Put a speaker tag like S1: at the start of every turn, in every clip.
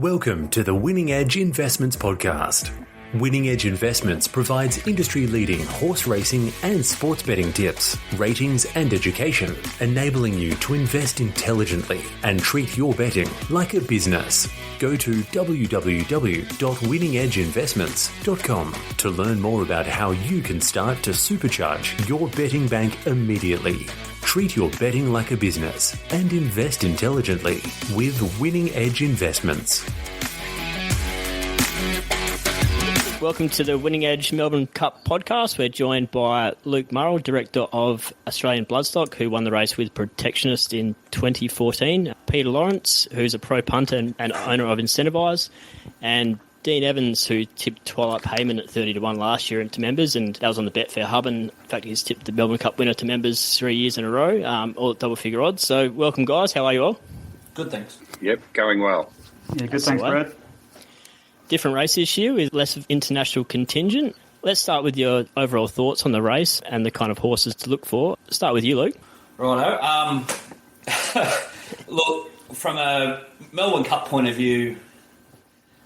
S1: Welcome to the Winning Edge Investments Podcast. Winning Edge Investments provides industry-leading horse racing and sports betting tips, ratings and education, enabling you to invest intelligently and treat your betting like a business. Go to www.winningedgeinvestments.com to learn more about how you can start to supercharge your betting bank immediately. Treat your betting like a business and invest intelligently with Winning Edge Investments.
S2: Welcome to the Winning Edge Melbourne Cup podcast. We're joined by Luke Murrell, Director of Australian Bloodstock, who won the race with Protectionist in 2014. Peter Lawrence, who's a pro punter and owner of Incentivise. And Dean Evans, who tipped Twilight Payment at 30-1 last year into members, and that was on the Betfair Hub. And in fact, he's tipped the Melbourne Cup winner to members 3 years in a row, all at double-figure odds. So welcome, guys. How are you all?
S3: Good, thanks.
S4: Yep, going well.
S5: Yeah, good, thanks, Brad.
S2: Different race this year with less of international contingent. Let's start with your overall thoughts on the race and the kind of horses to look for. Start with you, Luke.
S3: Righto. Look, from a Melbourne Cup point of view,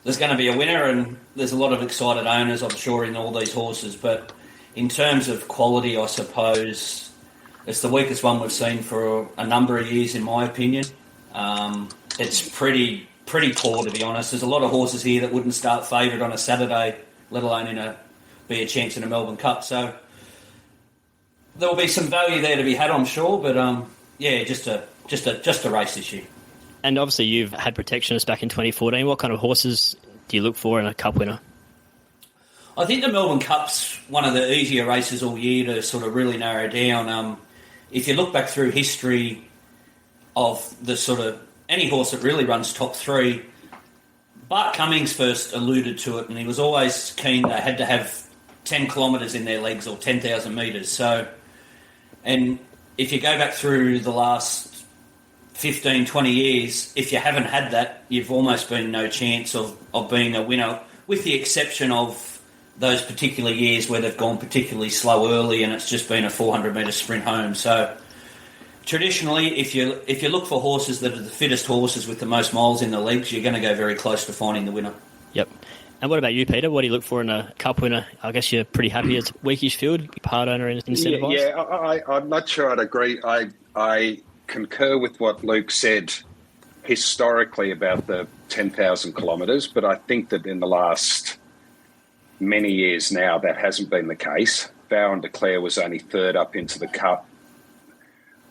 S3: there's going to be a winner, and there's a lot of excited owners, I'm sure, in all these horses. But in terms of quality, I suppose it's the weakest one we've seen for a number of years, in my opinion. It's pretty poor, to be honest. There's a lot of horses here that wouldn't start favoured on a Saturday, let alone be a chance in a Melbourne Cup. So there will be some value there to be had, I'm sure. But just a race this year.
S2: And obviously you've had Protectionist back in 2014. What kind of horses do you look for in a Cup winner?
S3: I think the Melbourne Cup's one of the easier races all year to sort of really narrow down. If you look back through history of the sort of any horse that really runs top three, Bart Cummings first alluded to it, and he was always keen they had to have 10 kilometres in their legs or 10,000 metres. So, and if you go back through the last 15, 20 years, if you haven't had that, you've almost been no chance of being a winner, with the exception of those particular years where they've gone particularly slow early and it's just been a 400-metre sprint home. So traditionally, if you look for horses that are the fittest horses with the most miles in the legs, you're going to go very close to finding the winner.
S2: Yep. And what about you, Peter? What do you look for in a Cup winner? I guess you're pretty happy it's weakish field, part owner in Incentivise?
S4: Yeah, I'm not sure I'd agree. I concur with what Luke said historically about the 10,000 kilometres, but I think that in the last many years now that hasn't been the case. Vow and Declare was only third up into the Cup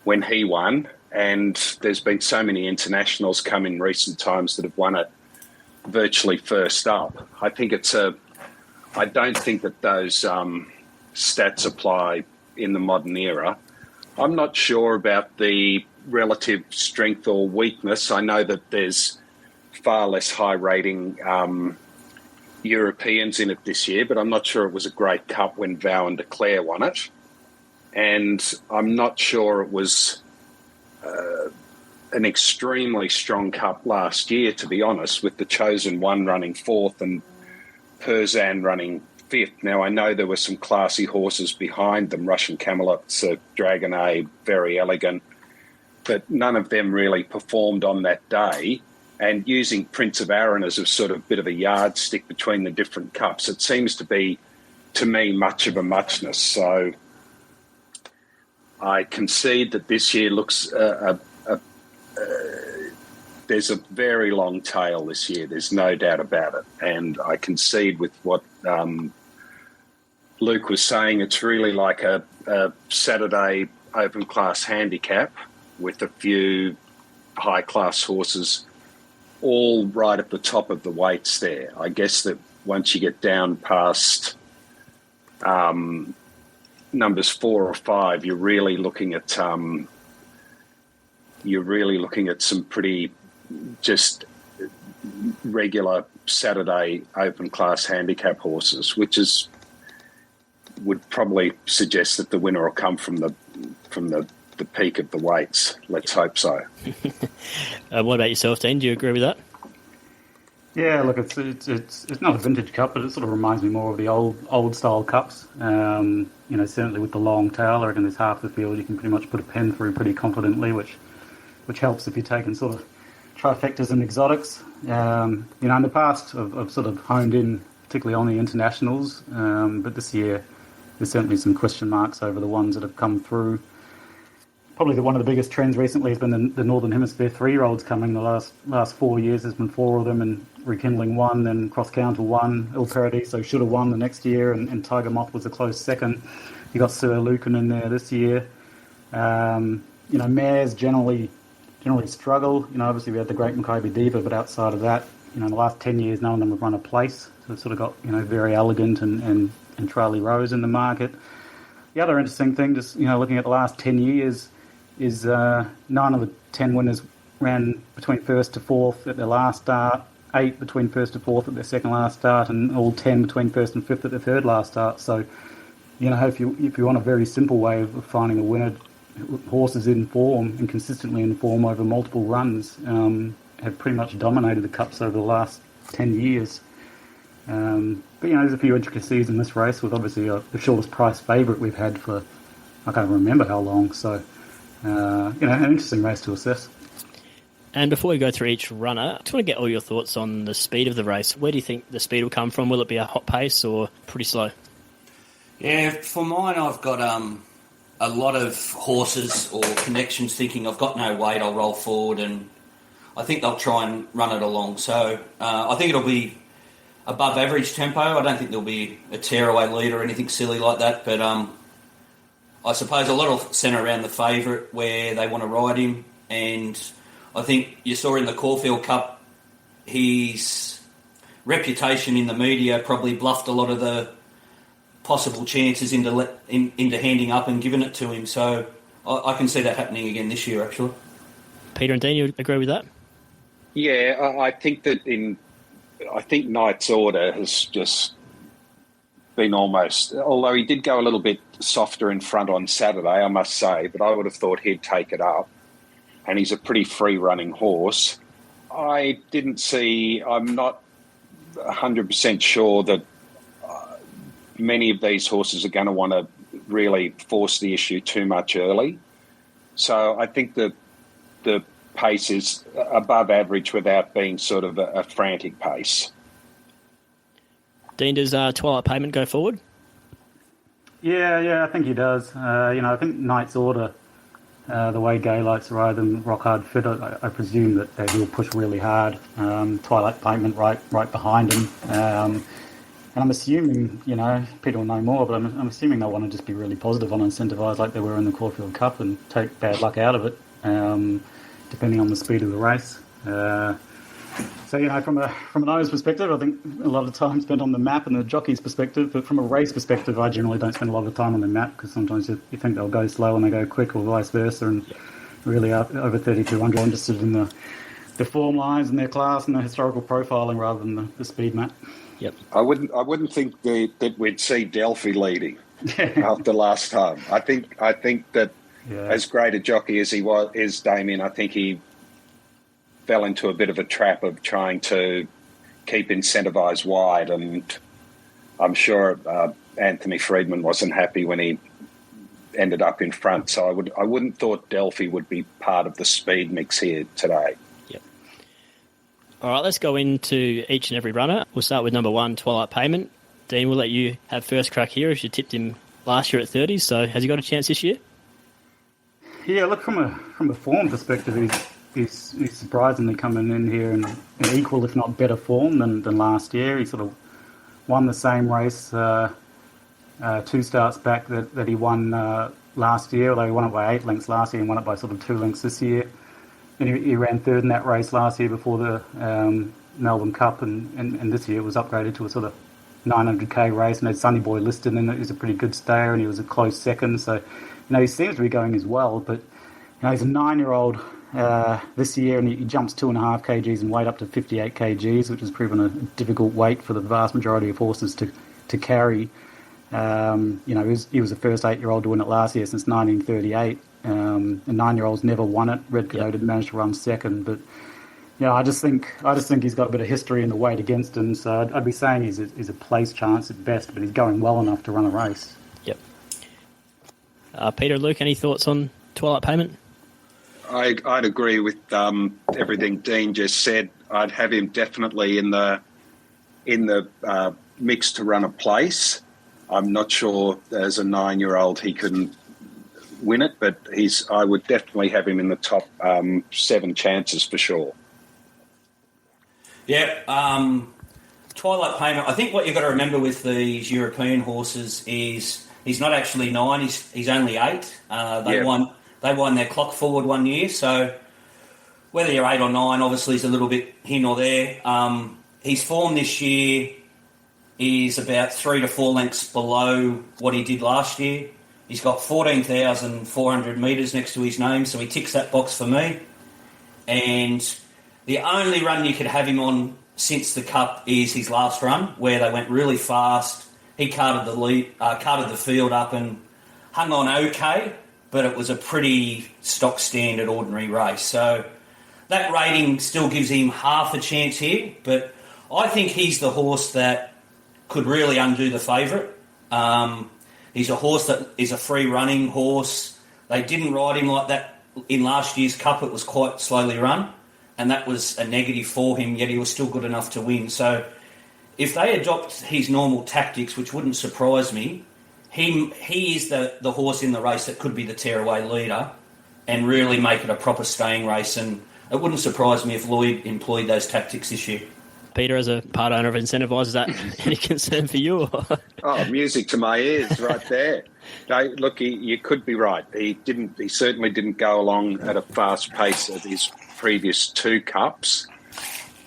S4: when he won, and there's been so many internationals come in recent times that have won it virtually first up. I don't think that those stats apply in the modern era. I'm not sure about the relative strength or weakness. I know that there's far less high rating Europeans in it this year, but I'm not sure it was a great Cup when Vow and Declare won it. And I'm not sure it was an extremely strong Cup last year, to be honest, with the Chosen One running fourth and Perzan running fifth. Now, I know there were some classy horses behind them, Russian Camelot, Dragon A, Very Elegant, but none of them really performed on that day. And using Prince of Arran as a sort of bit of a yardstick between the different Cups, it seems to be, to me, much of a muchness. So I concede that this year looks there's a very long tail this year. There's no doubt about it. And I concede with what Luke was saying. It's really like a Saturday open class handicap with a few high class horses all right at the top of the weights there. I guess that once you get down past numbers 4 or 5, you're really looking at some pretty just regular Saturday open class handicap horses, which would probably suggest that the winner will come from the peak of the weights. Let's hope so.
S2: What about yourself, Dean? Do you agree with that?
S5: Yeah, look, it's not a vintage cup, but it sort of reminds me more of the old style cups. Certainly with the long tail, I reckon there's half the field you can pretty much put a pen through pretty confidently, which helps if you're taking sort of trifectas and exotics. In the past, I've sort of honed in particularly on the internationals, but this year there's certainly some question marks over the ones that have come through. Probably one of the biggest trends recently has been the Northern Hemisphere 3-year-olds coming. The last 4 years there's been 4 of them, and Rekindling won, then Cross Counter won, Il Paradiso should have won the next year, and Tiger Moth was a close second. You got Sir Lucan in there this year. Mares generally struggle. Obviously we had the Great Maccabi Diva, but outside of that, in the last 10 years, none of them have run a place. So it's sort of got, Very Elegant and Charlie Rose in the market. The other interesting thing, just, looking at the last 10 years, is 9 of the 10 winners ran between first to fourth at their last start, 8 between first to fourth at their second last start, and all 10 between first and fifth at their third last start. So, if you want a very simple way of finding a winner, horses in form and consistently in form over multiple runs have pretty much dominated the Cups over the last 10 years. But there's a few intricacies in this race, with obviously the shortest price favourite we've had for, I can't remember how long. So, an interesting race to assess.
S2: And before we go through each runner, I just want to get all your thoughts on the speed of the race. Where do you think the speed will come from? Will it be a hot pace or pretty slow?
S3: Yeah, for mine, I've got a lot of horses or connections thinking I've got no weight, I'll roll forward, and I think they'll try and run it along. So I think it'll be above average tempo. I don't think there'll be a tearaway lead or anything silly like that, but I suppose a lot will centre around the favourite where they want to ride him, and I think you saw in the Caulfield Cup his reputation in the media probably bluffed a lot of the possible chances into handing up and giving it to him. So I can see that happening again this year, actually.
S2: Peter and Dean, you agree with that?
S4: Yeah, I think that Knight's Order has just been almost, although he did go a little bit softer in front on Saturday, I must say, but I would have thought he'd take it up. And he's a pretty free-running horse. I'm not 100% sure that many of these horses are going to want to really force the issue too much early. So I think that the pace is above average without being sort of a frantic pace.
S2: Dean, does Twilight Payment go forward?
S5: Yeah, I think he does. I think Knight's Order, the way Gay likes to ride them, rock hard fit, I presume that they will push really hard. Twilight Payment right behind him. And I'm assuming, Peter will know more, but I'm assuming they'll want to just be really positive on Incentivise like they were in the Caulfield Cup and take bad luck out of it, depending on the speed of the race. So, from an owner's perspective, I think a lot of time spent on the map and the jockey's perspective, but from a race perspective, I generally don't spend a lot of time on the map because sometimes you think they'll go slow and they go quick or vice versa, and really over 3,200 I'm interested in the form lines and their class and the historical profiling rather than the speed map.
S2: Yep.
S4: I wouldn't think that we'd see Delphi leading after last time. I think that as great a jockey as he is Damien, I think he fell into a bit of a trap of trying to keep Incentivise wide, and I'm sure Anthony Freedman wasn't happy when he ended up in front. So I wouldn't thought Delphi would be part of the speed mix here today.
S2: All right, let's go into each and every runner. We'll start with number 1, Twilight Payment. Dean, we'll let you have first crack here as you tipped him last year at 30. So has he got a chance this year?
S5: Yeah, look, from a form perspective, he's surprisingly coming in here in equal, if not better form than last year. He sort of won the same race 2 starts back that he won last year, although he won it by 8 lengths last year and won it by sort of 2 lengths this year. And he ran third in that race last year before the Melbourne Cup, and this year it was upgraded to a sort of 900k race and had Sunny Boy listed in it. He was a pretty good stayer and he was a close second. So, he seems to be going as well, but he's a 9-year-old this year and he jumps 2.5 kgs in weight up to 58 kgs, which has proven a difficult weight for the vast majority of horses to carry. He was the first 8-year-old to win it last year since 1938. And 9-year-olds never won it. Red Coyote managed to run second, but I just think he's got a bit of history in the weight against him. So I'd be saying he's a place chance at best, but he's going well enough to run a race.
S2: Yep. Peter, Luke, any thoughts on Twilight Payment?
S4: I'd agree with everything Dean just said. I'd have him definitely in the mix to run a place. I'm not sure as a 9-year-old he couldn't win it, but I would definitely have him in the top 7 chances for sure.
S3: Yeah, Twilight Payment. I think what you've got to remember with these European horses is he's not actually 9. He's only 8. They won their clock forward one year, so whether you're 8 or 9, obviously is a little bit here or there. His form this year is about 3 to 4 lengths below what he did last year. He's got 14,400 metres next to his name, so he ticks that box for me. And the only run you could have him on since the Cup is his last run, where they went really fast. He carted the field up and hung on okay, but it was a pretty stock standard ordinary race. So that rating still gives him half a chance here, but I think he's the horse that could really undo the favourite. He's a horse that is a free-running horse. They didn't ride him like that in last year's Cup. It was quite slowly run, and that was a negative for him, yet he was still good enough to win. So if they adopt his normal tactics, which wouldn't surprise me, he is the horse in the race that could be the tearaway leader and really make it a proper staying race. And it wouldn't surprise me if Lloyd employed those tactics this year.
S2: Peter, as a part owner of Incentivise, is that any concern for you?
S4: Oh, music to my ears right there. No, look, you could be right. He certainly didn't go along at a fast pace of his previous 2 Cups.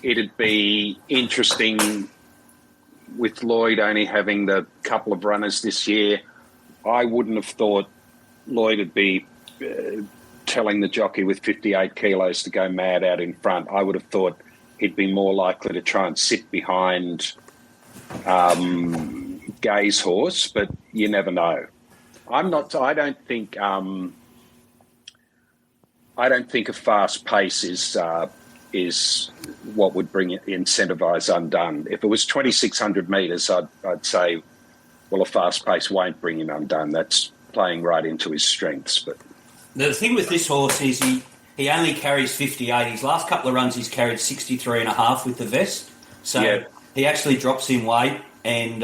S4: It'd be interesting with Lloyd only having the couple of runners this year. I wouldn't have thought Lloyd would be telling the jockey with 58 kilos to go mad out in front. I would have thought he'd be more likely to try and sit behind Gay's horse, but you never know. I don't think a fast pace is what would bring Incentivise undone. If it was 2,600 metres, I'd say, well, a fast pace won't bring him undone. That's playing right into his strengths. But
S3: the thing with this horse is he only carries 58. His last couple of runs he's carried 63.5 with the vest. So he actually drops in weight, and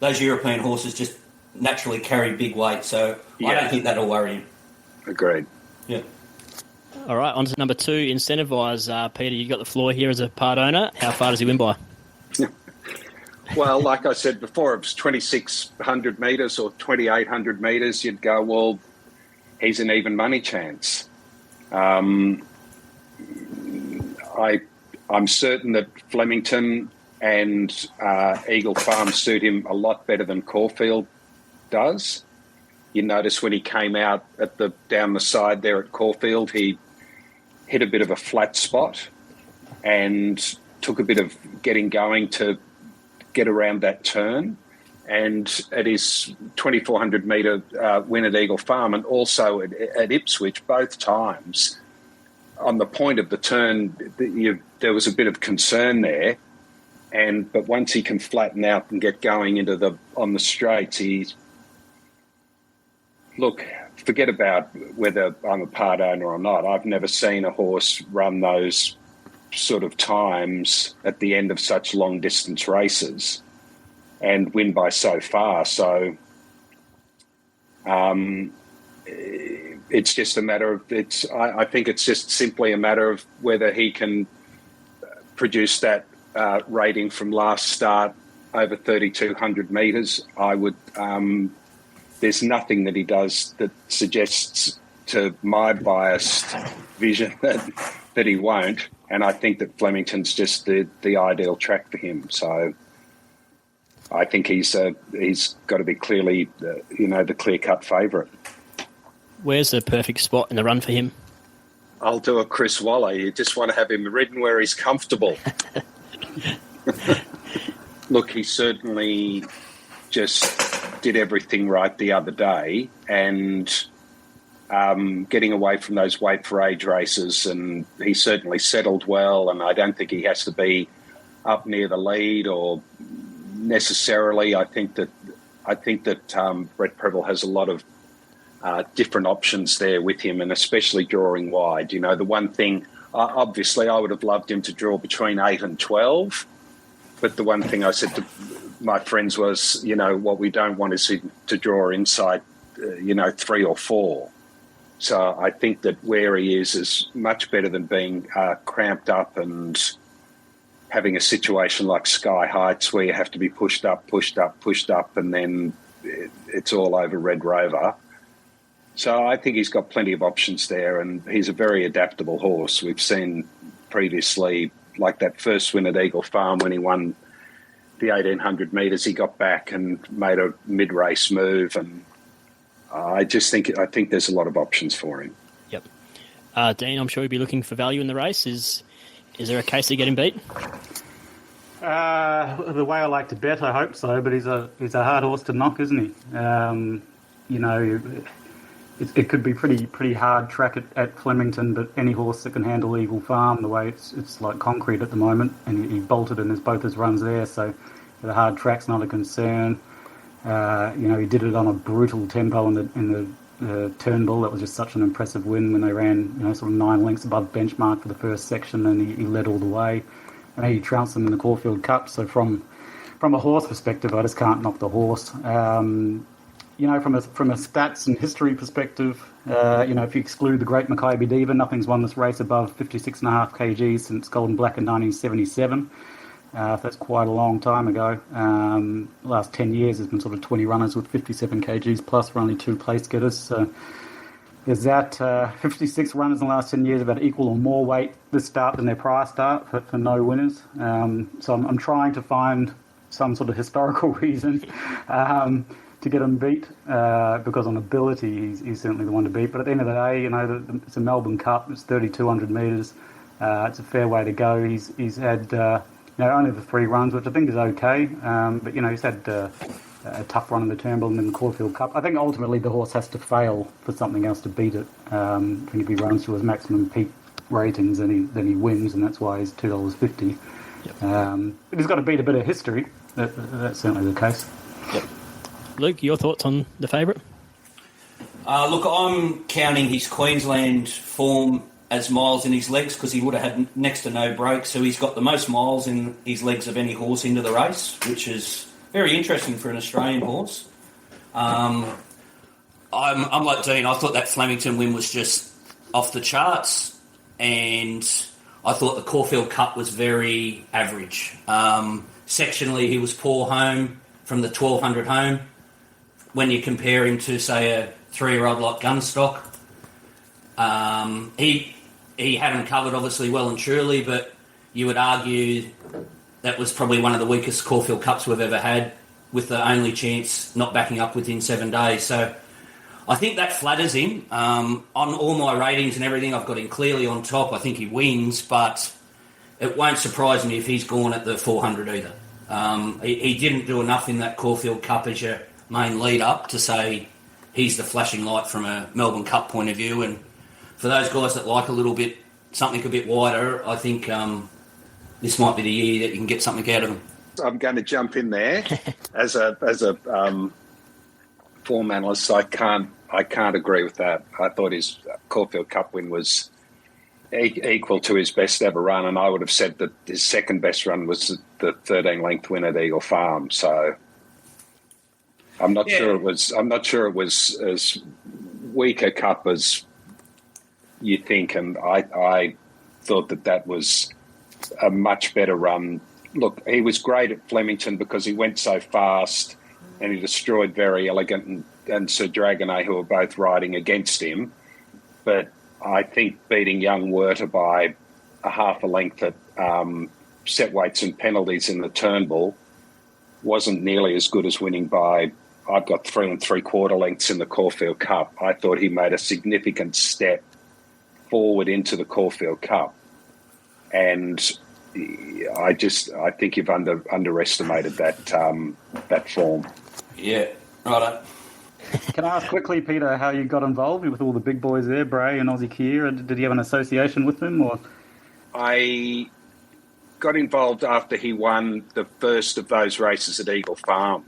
S3: those European horses just naturally carry big weight. So I don't think that'll worry him.
S4: Agreed.
S3: Yeah.
S2: All right, on to number 2, Incentivise. Peter, you got the floor here as a part owner. How far does he win by?
S4: Well, like I said before, if it's 2,600 metres or 2,800 metres, you'd go, well, he's an even money chance. I'm certain that Flemington and Eagle Farm suit him a lot better than Caulfield does. You notice when he came out down the side there at Caulfield, he hit a bit of a flat spot and took a bit of getting going to get around that turn. And at his 2,400 metre win at Eagle Farm and also at Ipswich, both times, on the point of the turn, there was a bit of concern there. But once he can flatten out and get going on the straights, look, forget about whether I'm a part owner or not. I've never seen a horse run those sort of times at the end of such long distance races and win by so far. So it's just a matter of I think it's just simply a matter of whether he can produce that rating from last start over 3,200 metres. I would. There's nothing that he does that suggests to my biased vision that he won't. And I think that Flemington's just the ideal track for him. So I think he's got to be clearly, the clear-cut favourite.
S2: Where's the perfect spot in the run for him?
S4: I'll do a Chris Waller. You just want to have him ridden where he's comfortable. Look, he certainly just did everything right the other day, and getting away from those weight for age races, and he certainly settled well, and I don't think he has to be up near the lead or necessarily. I think that Brett Prebble has a lot of different options there with him, and especially drawing wide. The one thing Obviously, I would have loved him to draw between 8 and 12. But the one thing I said to my friends was, what we don't want is to draw inside, 3 or 4. So I think that where he is much better than being cramped up and having a situation like Sky Heights where you have to be pushed up, and then it's all over Red Rover. So I think he's got plenty of options there, and he's a very adaptable horse. We've seen previously, like that first win at Eagle Farm when he won the 1,800 metres, he got back and made a mid-race move, and I think there's a lot of options for him.
S2: Yep. Dean, I'm sure he'd be looking for value in the race. Is there a case to get him beat?
S5: The way I like to bet, I hope so. But he's a hard horse to knock, isn't he? It could be pretty hard track at Flemington, but any horse that can handle Eagle Farm, the way it's like concrete at the moment, and he bolted in both his runs there. So the hard track's not a concern. He did it on a brutal tempo in the Turnbull. That was just such an impressive win when they ran, sort of 9 lengths above benchmark for the first section, and he led all the way. And he trounced them in the Caulfield Cup. So from a horse perspective, I just can't knock the horse. From a stats and history perspective, if you exclude the Great Mackay Diva, nothing's won this race above 56.5 kg since Golden Black in 1977. That's quite a long time ago. The last 10 years there's been sort of 20 runners with 57 kgs plus for only 2 place getters. So there's that. 56 runners in the last 10 years have had equal or more weight this start than their prior start for no winners. So I'm trying to find some sort of historical reason to get him beat, because on ability he's certainly the one to beat. But at the end of the day, it's a Melbourne Cup. It's 3,200 metres. It's a fair way to go. He's had only the 3 runs, which I think is okay. But he's had a tough run in the Turnbull and in the Caulfield Cup. I think ultimately the horse has to fail for something else to beat it. I think if he runs to his maximum peak ratings, then he wins, and that's why he's $2.50. Yep. But he's got to beat a bit of history. That's certainly the case.
S2: Yep. Luke, your thoughts on the favourite?
S3: Look, I'm counting his Queensland form as miles in his legs because he would have had next to no break. So he's got the most miles in his legs of any horse into the race, which is very interesting for an Australian horse. I'm like Dean. I thought that Flemington win was just off the charts, and I thought the Caulfield Cup was very average. Sectionally, he was poor home from the 1,200 home. When you compare him to, say, a 3-year-old like Gunstock, he had him covered obviously well and truly, but you would argue that was probably one of the weakest Caulfield Cups we've ever had, with the only chance not backing up within 7 days. So I think that flatters him. On all my ratings and everything, I've got him clearly on top. I think he wins, but it won't surprise me if he's gone at the 400 either. He didn't do enough in that Caulfield Cup as your main lead-up to say he's the flashing light from a Melbourne Cup point of view. And for those guys that like something a bit wider, I think this might be the year that you can get something out of them.
S4: I'm going to jump in there as a form analyst. I can't agree with that. I thought his Caulfield Cup win was equal to his best ever run, and I would have said that his second best run was the 13-length win at Eagle Farm. So I'm not sure it was. I'm not sure it was as weak a cup as you think, and I thought that was a much better run. Look, he was great at Flemington because he went so fast and he destroyed Very Elegant and Sir Dragonet, who were both riding against him. But I think beating Young Werter by a half a length at set weights and penalties in the Turnbull wasn't nearly as good as winning by, I've got 3 3/4 lengths in the Caulfield Cup. I thought he made a significant step forward into the Caulfield Cup. And I think you've underestimated that form.
S3: Yeah, right.
S5: Can I ask quickly, Peter, how you got involved with all the big boys there, Bray and Aussie Kier? Did you have an association with them, or?
S4: I got involved after he won the first of those races at Eagle Farm,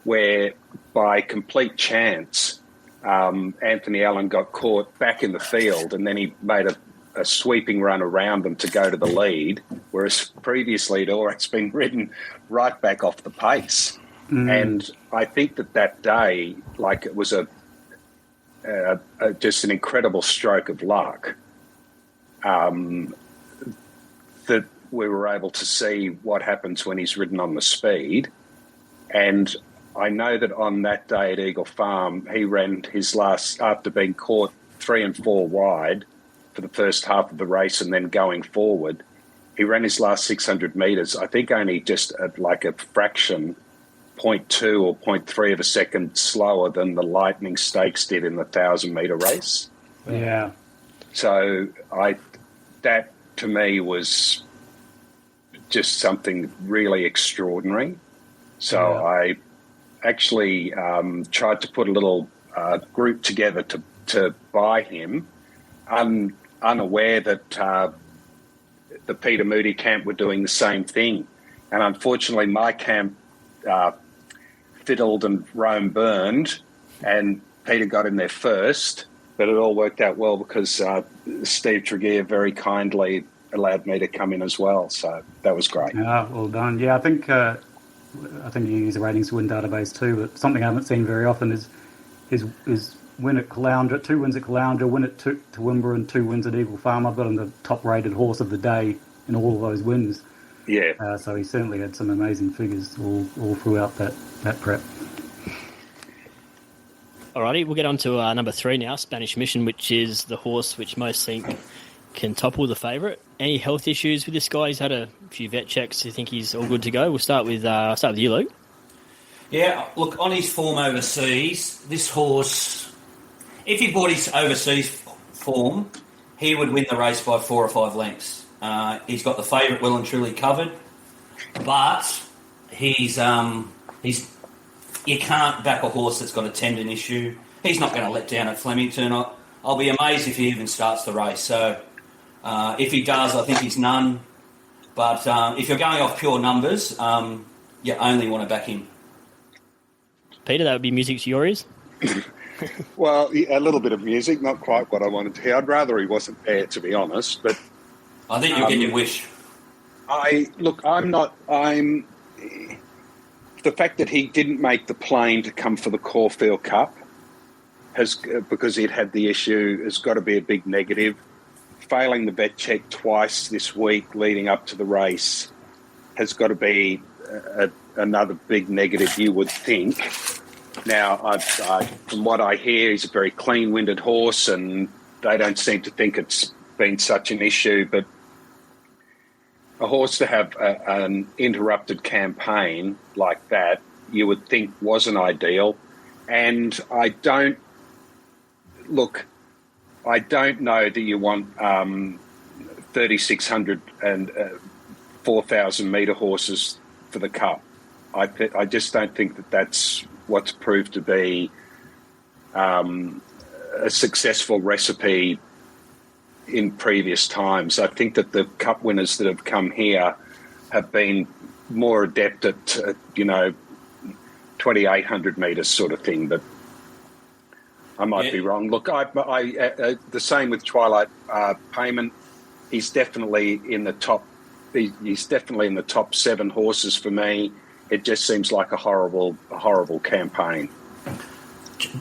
S4: where by complete chance Anthony Allen got caught back in the field, and then he made a sweeping run around them to go to the lead, whereas previously he'd always been ridden right back off the pace. And I think that day, like, it was just an incredible stroke of luck that we were able to see what happens when he's ridden on the speed. And I know that on that day at Eagle Farm, he ran his last, after being caught 3 and 4 wide for the first half of the race and then going forward, he ran his last 600 metres, I think only just at like a fraction, 0.2 or 0.3 of a second slower than the Lightning Stakes did in the 1,000-metre race.
S5: Yeah.
S4: So that to me was just something really extraordinary. So I actually tried to put a little group together to buy him, unaware that the Peter Moody camp were doing the same thing. And unfortunately, my camp fiddled and Rome burned, and Peter got in there first, but it all worked out well because Steve Tregear very kindly allowed me to come in as well. So that was great.
S5: Yeah, well done. Yeah, I think you use a ratings win database too, but something I haven't seen very often is his win at Caloundra, 2 wins at Caloundra, win at Toowoomba, and 2 wins at Eagle Farm. I've got him the top-rated horse of the day in all of those wins.
S4: Yeah.
S5: So he certainly had some amazing figures all throughout that prep.
S2: Alrighty, we'll get on to number 3 now, Spanish Mission, which is the horse which most think can topple the favourite. Any health issues with this guy? He's had a few vet checks. You think he's all good to go? We'll start with you, Luke.
S3: Yeah, look, on his form overseas, this horse, if he bought his overseas form, he would win the race by 4 or 5 lengths. He's got the favourite well and truly covered, but you can't back a horse that's got a tendon issue. He's not going to let down at Flemington. I'll be amazed if he even starts the race. So if he does, I think he's none. But if you're going off pure numbers, you only want to back him.
S2: Peter, that would be music to your ears?
S4: Well, a little bit of music, not quite what I wanted to hear. I'd rather he wasn't there, to be honest. But
S3: I think you'll get your wish.
S4: The fact that he didn't make the plane to come for the Caulfield Cup because he'd had the issue has got to be a big negative. Failing the vet check twice this week leading up to the race has got to be another big negative, you would think. Now, from what I hear, he's a very clean-winded horse, and they don't seem to think it's been such an issue. But a horse to have an interrupted campaign like that, you would think wasn't ideal. And I don't know that you want 3,600 and 4,000 metre horses for the Cup. I just don't think that that's what's proved to be a successful recipe in previous times. I think that the Cup winners that have come here have been more adept at, 2,800 metres sort of thing, but I might be wrong. Look, the same with Twilight Payment. He's definitely in the top. He's definitely in the top 7 horses for me. It just seems like a horrible campaign.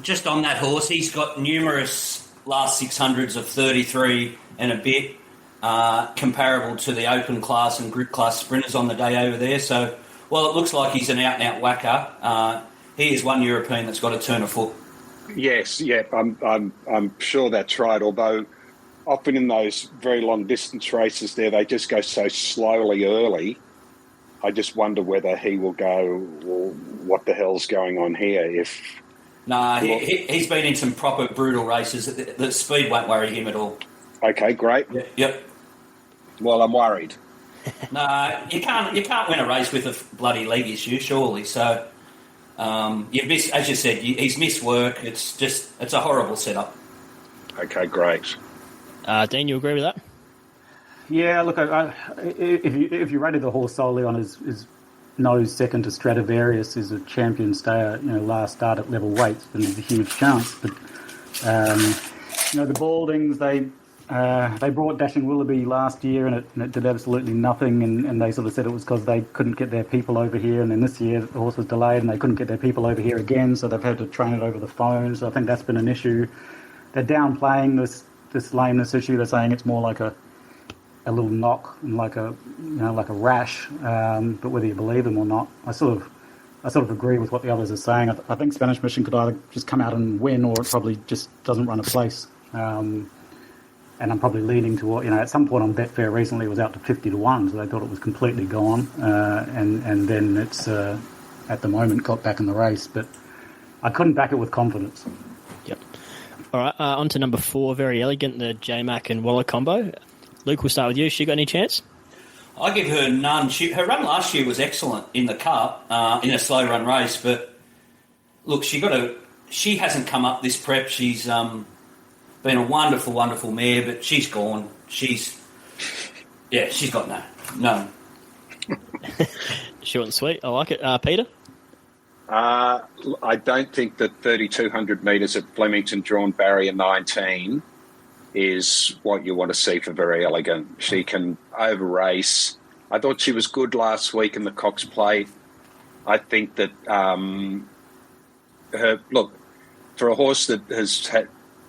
S3: Just on that horse, he's got numerous last 600s of 33 and a bit, comparable to the open class and group class sprinters on the day over there. So, well, it looks like he's an out-and-out whacker. He is one European that's got to turn a foot.
S4: Yes, yeah, I'm sure that's right. Although often in those very long distance races there, they just go so slowly early. I just wonder whether he will go, well, what the hell's going on here? He's been in some proper brutal races. The speed won't worry him at all. Okay, great.
S3: Yep.
S4: Well, I'm worried.
S3: No, you can't win a race with a bloody leg issue, surely. So you've missed, as you said, he's missed work. It's a horrible setup.
S4: Okay, great.
S2: Dean, you agree with that?
S5: Yeah, look, if you rated the horse solely on his nose second to Stradivarius is a champion stayer, last start at level weights, then there's a huge chance. But the Baldings, they They brought Dashing Willoughby last year, and it did absolutely nothing. And they sort of said it was because they couldn't get their people over here. And then this year the horse was delayed, and they couldn't get their people over here again, so they've had to train it over the phone. So I think that's been an issue. They're downplaying this lameness issue. They're saying it's more like a little knock and like a rash. But whether you believe them or not, I sort of agree with what the others are saying. I think Spanish Mission could either just come out and win, or it probably just doesn't run a place. And I'm probably leaning toward, at some point on Betfair recently it was out to 50-1, so they thought it was completely gone. And then it's, at the moment, got back in the race. But I couldn't back it with confidence.
S2: Yep. All right, on to number 4, Very Elegant, the J-Mac and Waller combo. Luke, we'll start with you. She got any chance?
S3: I give her none. Her run last year was excellent in the Cup, in a slow run race. But look, she hasn't come up this prep. She's been a wonderful, wonderful mare, but she's gone. She's got none.
S2: Short and sweet. I like it. Peter?
S4: I don't think that 3,200 metres at Flemington drawn barrier 19 is what you want to see for Very Elegant. She can over-race. I thought she was good last week in the Cox Plate. I think that for a horse that has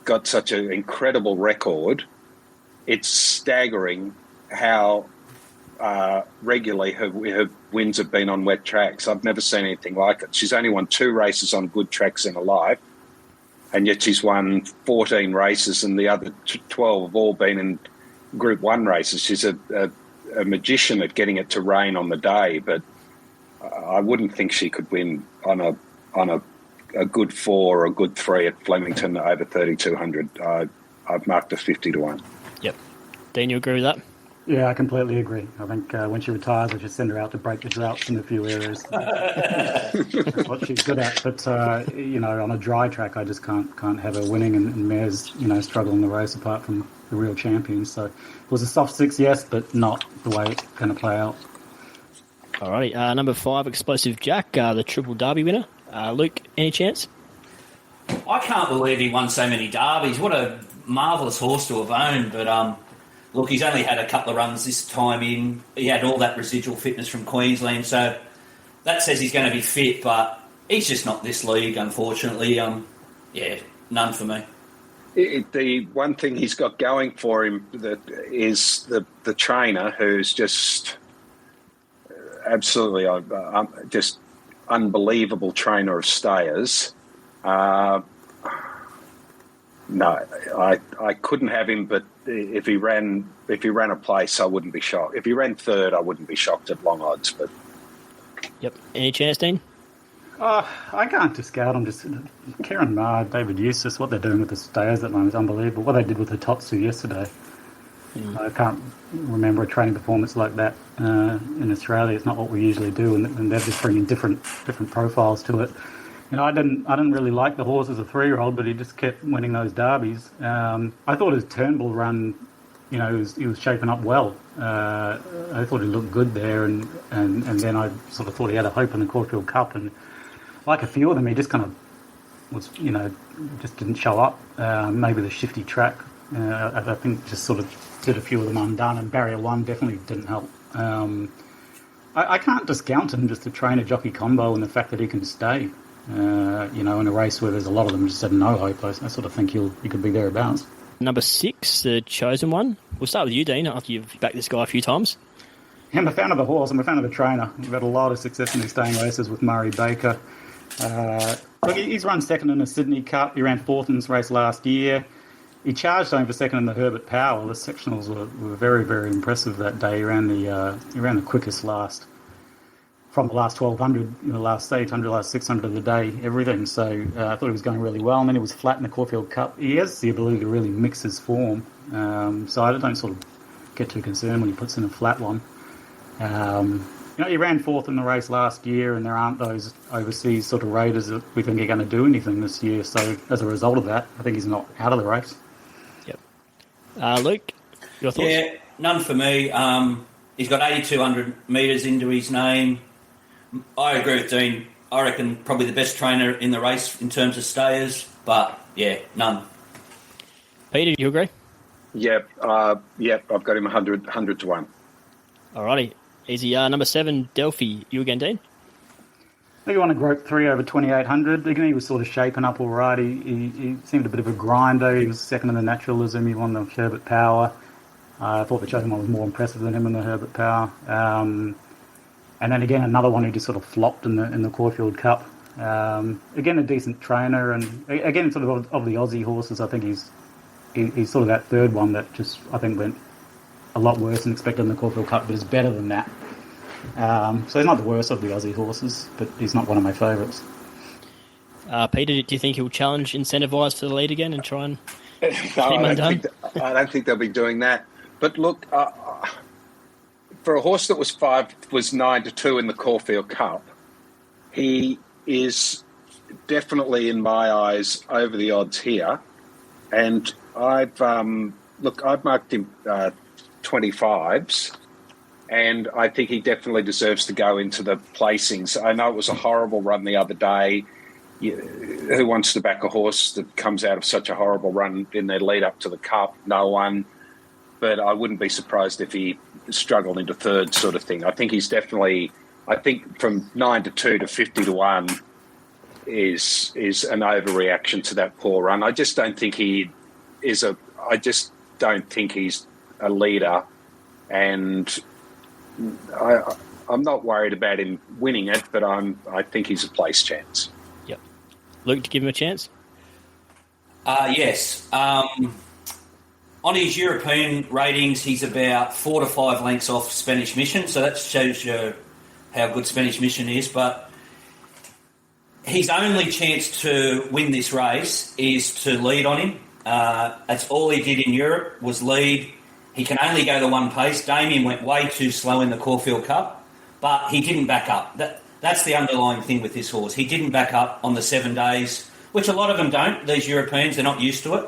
S4: got such an incredible record, it's staggering how regularly her wins have been on wet tracks. I've never seen anything like it. She's only won 2 races on good tracks in her life, and yet she's won 14 races, and the other 12 have all been in Group 1 races. She's a magician at getting it to rain on the day, but I wouldn't think she could win on a good 4 or a good 3 at Flemington over 3,200. I've marked her 50-1.
S2: Yep. Dean, you agree with that?
S5: Yeah, I completely agree. I think when she retires, I just send her out to break the droughts in a few areas. That's what she's good at. But on a dry track, I just can't have her winning, and mares struggle in the race apart from the real champions. So it was a soft 6, yes, but not the way it's going to play out.
S2: Alrighty, number 5, Explosive Jack, the Triple Derby winner. Luke, any chance?
S3: I can't believe he won so many derbies. What a marvellous horse to have owned. But look, he's only had a couple of runs this time in. He had all that residual fitness from Queensland, so that says he's going to be fit, but he's just not this league, unfortunately. None for me.
S4: The one thing he's got going for him is the trainer, who's just absolutely just unbelievable trainer of stayers. No, I couldn't have him, but if he ran a place, I wouldn't be shocked. If he ran 3rd, I wouldn't be shocked at long odds. But
S2: yep, any chance, Dean?
S5: I can't discount them. Just Kerrin, Maher, David Eustace, what they're doing with the stayers at the moment is unbelievable. What they did with the Totsu yesterday, I can't remember a training performance like that in Australia. It's not what we usually do, and they're just bringing different profiles to it. I didn't really like the horse as a 3-year-old, but he just kept winning those derbies. I thought his Turnbull run, he was shaping up well. I thought he looked good there, and then I sort of thought he had a hope in the Caulfield Cup, and like a few of them, he just kind of was, just didn't show up. Maybe the shifty track, I think, just sort of did a few of them undone, and Barrier 1 definitely didn't help. I can't discount him just to train a jockey combo and the fact that he can stay. In a race where there's a lot of them just have no hope. I sort of think he could be thereabouts.
S2: Number 6, the Chosen One. We'll start with you, Dean, after you've backed this guy a few times.
S5: Yeah, I'm a fan of the horse. I'm a fan of the trainer. We've had a lot of success in these staying races with Murray Baker. Look, he's run 2nd in the Sydney Cup. He ran 4th in this race last year. He charged home for 2nd in the Herbert Powell. The sectionals were very, very impressive that day. He ran the quickest last. From the last 1,200, the last 800, last 600 of the day, everything. So I thought he was going really well. And then he was flat in the Caulfield Cup. He has the ability to really mix his form. So I don't sort of get too concerned when he puts in a flat one. He ran 4th in the race last year, and there aren't those overseas sort of raiders that we think are going to do anything this year. So as a result of that, I think he's not out of the race.
S2: Yep. Luke, your thoughts?
S3: Yeah, none for me. He's got 8,200 metres into his name. I agree with Dean. I reckon probably the best trainer in the race in terms of stayers, but yeah, none.
S2: Peter, do you agree?
S4: Yep, I've got him 100 to 1.
S2: Alrighty. Easy. Number 7, Delphi. You again, Dean?
S5: I think he won a Group 3 over 2,800. Again, he was sort of shaping up all right. He seemed a bit of a grinder. He was second in the naturalism. He won the Herbert Power. I thought the chosen one was more impressive than him in the Herbert Power. And then again, another one who just sort of flopped in the Caulfield Cup. Again, a decent trainer. And again, sort of the Aussie horses, I think he's sort of that third one that just, I think, went a lot worse than expected in the Caulfield Cup, but is better than that. So he's not the worst of the Aussie horses, but he's not one of my favourites.
S2: Peter, do you think he'll challenge Incentivise for the lead again and try and
S4: No,
S2: keep him undone?
S4: I don't think they'll be doing that. But look, for a horse that was 9 to 2 in the Caulfield Cup, he is definitely, in my eyes, over the odds here. And I've marked him 25s, and I think he definitely deserves to go into the placings. I know it was a horrible run the other day. Who wants to back a horse that comes out of such a horrible run in their lead up to the Cup? No one. But I wouldn't be surprised if he struggled into third, sort of thing. I think he's definitely. I think from 9 to 2 to 50 to 1 is an overreaction to that poor run. I just don't think he is I just don't think he's a leader, and I'm not worried about him winning it, but I think he's a place chance.
S2: Yep. Luke, to give him a chance?
S3: Yes. On his European ratings, he's about 4 to 5 lengths off Spanish Mission, so that shows you how good Spanish Mission is. But his only chance to win this race is to lead on him. That's all he did in Europe was lead. He can only go the one pace. Damian went way too slow in the Caulfield Cup, but he didn't back up. That's the underlying thing with this horse. He didn't back up on the 7 days, which a lot of them don't. These Europeans, they're not used to it.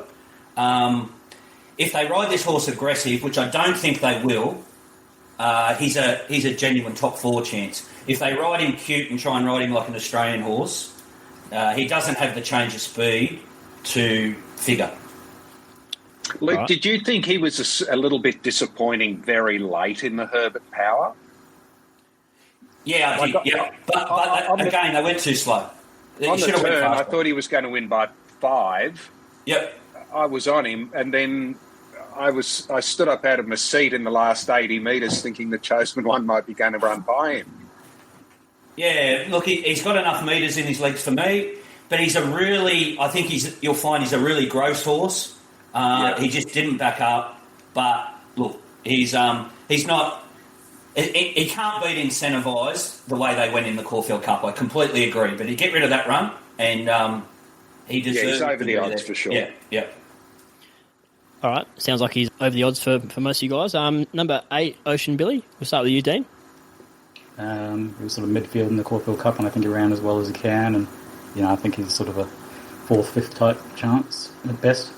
S3: If they ride this horse aggressive, which I don't think they will, he's a genuine top 4 chance. If they ride him cute and try and ride him like an Australian horse, he doesn't have the change of speed to figure.
S4: Luke, did you think he was a little bit disappointing very late in the Herbert Power?
S3: Yeah, I did. But again, they went too slow.
S4: On the turn, I thought he was going to win by 5.
S3: Yep.
S4: I was on him, and then I stood up out of my seat in the last 80 metres thinking the chosen one might be going to run by him.
S3: Yeah, look, he's got enough metres in his legs for me, but you'll find he's a really gross horse. He just didn't back up, but look, he's not. He can't beat Incentivise the way they went in the Caulfield Cup. I completely agree, but he get rid of that run, and he deserves.
S4: Yeah, he's over the odds for sure.
S3: Yeah.
S2: All right, sounds like he's over the odds for most of you guys. Number 8, Ocean Billy. We'll start with you, Dean.
S5: He was sort of midfield in the Caulfield Cup, and I think he ran as well as he can. And I think he's sort of a 4th, 5th type chance at best.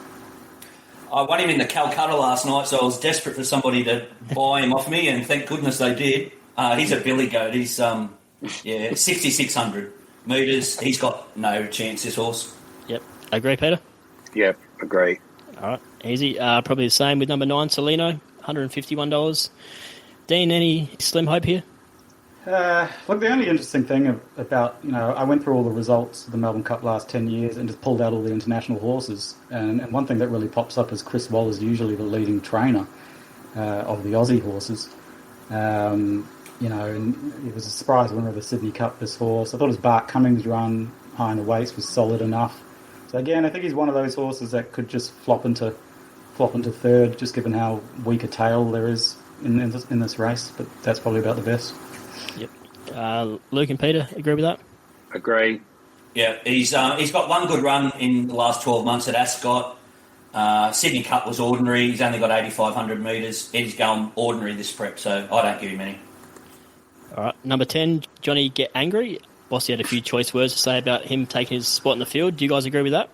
S3: I won him in the Calcutta last night, so I was desperate for somebody to buy him off me, and thank goodness they did. He's a billy goat. He's 6,600 metres. He's got no chance, this horse.
S2: Yep. Agree, Peter?
S4: Yep, agree.
S2: All right, easy. Probably the same with number 9, Salino, $151. Dean, any slim hope here?
S5: Look, the only interesting thing about, I went through all the results of the Melbourne Cup last 10 years and just pulled out all the international horses. And one thing that really pops up is Chris Waller's usually the leading trainer of the Aussie horses. And it was a surprise winner of the Sydney Cup, this horse. I thought his Bart Cummings run high in the weights was solid enough. So again, I think he's one of those horses that could just flop into third, just given how weak a tail there is in this race. But that's probably about the best.
S2: Yep. Luke and Peter, agree with that?
S4: Agree.
S3: Yeah, he's got one good run in the last 12 months at Ascot. Sydney Cup was ordinary. He's only got 8,500 metres. He's going ordinary this prep, so I don't give him any.
S2: All right, number 10, Johnny Get Angry. Bossy had a few choice words to say about him taking his spot in the field. Do you guys agree with that?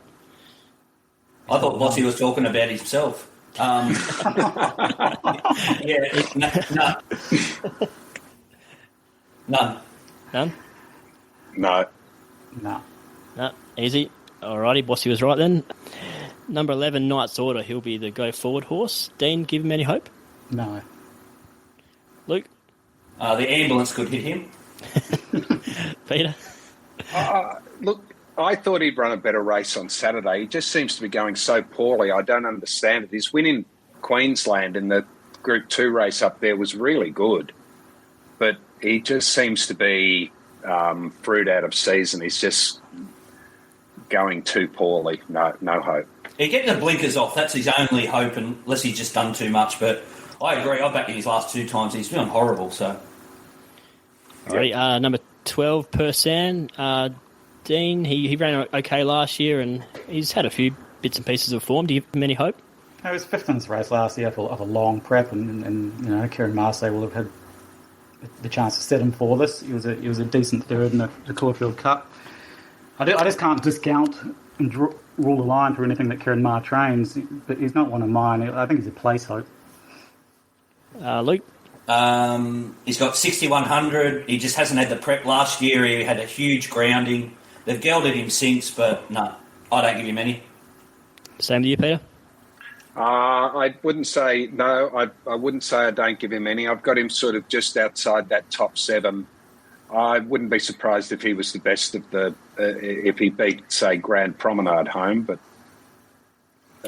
S3: I thought Bossy was talking about himself. No. None.
S2: None?
S4: No.
S5: No.
S2: No. Easy. Alrighty, Bossy was right then. Number 11, Knight's Order. He'll be the go-forward horse. Dean, give him any hope?
S5: No.
S2: Luke?
S3: The ambulance could hit him.
S2: Peter?
S4: Look, I thought he'd run a better race on Saturday. He just seems to be going so poorly. I don't understand it. His win in Queensland in the Group 2 race up there was really good. But he just seems to be fruit out of season. He's just going too poorly. No hope.
S3: He getting the blinkers off. That's his only hope, unless he's just done too much. But I agree. I backed him his last 2 times. He's been horrible. So,
S2: Right, number 12, Persan. Dean, he ran okay last year, and he's had a few bits and pieces of form. Do you give him any hope?
S5: It was 15th race last year of a long prep, and Kerrin Marseille will have had the chance to set him for this. He was a decent third in the Caulfield Cup. I just can't discount and rule the line for anything that Kerrin Maher trains, but he's not one of mine. I think he's a place hope.
S2: Luke?
S3: He's got 6,100. He just hasn't had the prep. Last year he had a huge grounding. They've gelded him since, but no, I don't give him any.
S2: Same to you, Peter?
S4: I wouldn't say no. I wouldn't say I don't give him any. I've got him sort of just outside that top 7. I wouldn't be surprised if he was the best of the if he beat, say, Grand Promenade home, but